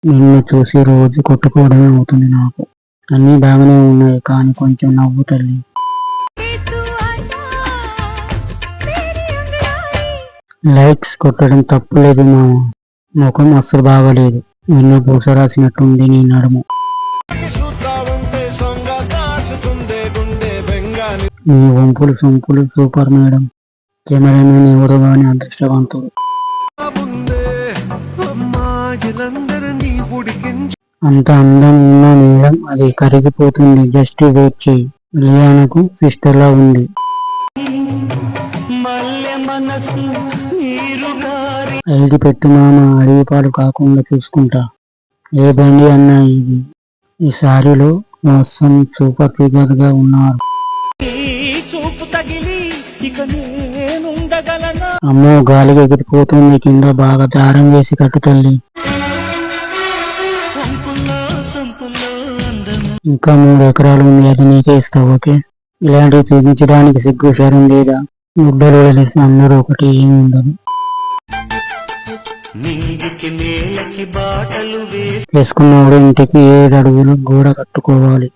నిన్ను చూసి రోజు కొట్టుకోవడమే అవుతుంది నాకు. అన్నీ బాగానే ఉన్నాయి కానీ కొంచెం నవ్వు తల్లి. లైక్స్ కొట్టడం తప్పు లేదు మా ముఖం అస్సలు బాగలేదు. నిన్ను పూస రాసినట్టుంది నీ నడుము. నీ వంపులు సొంపులు సూపర్ మేడం. కెమెరామెన్ ఎవరు గాని అదృష్టవంతుడు. అంత అందం ఉన్న మేడం అది కరిగిపోతుంది. జస్ట్ వెయిట్ చేయి. రియానాకు సిస్టర్ లా ఉంది. ఐడి పెట్టు మామ, అడిగి పాలు కాకుండా చూసుకుంటా. ఏ బండి అన్నా ఇది. ఈ సారీలో మొత్తం సూపర్ ఫిగర్ గా ఉన్నారు. అమ్మో గాలికి ఎగిరిపోతుంది. కింద బాగా దారం వేసి కట్టు తల్లి. ఇంకా 3 ఎకరాలు ఉంది, అది నీకే ఇస్తావు ఓకే. ఇలాంటివి చూపించడానికి సిగ్గు శరం లేదా? గుడ్డలు వదిలేసి అందరూ ఒకటి ఏమి ఉండదు. వేసుకున్నవాడు ఇంటికి 7 అడుగులు గోడ కట్టుకోవాలి.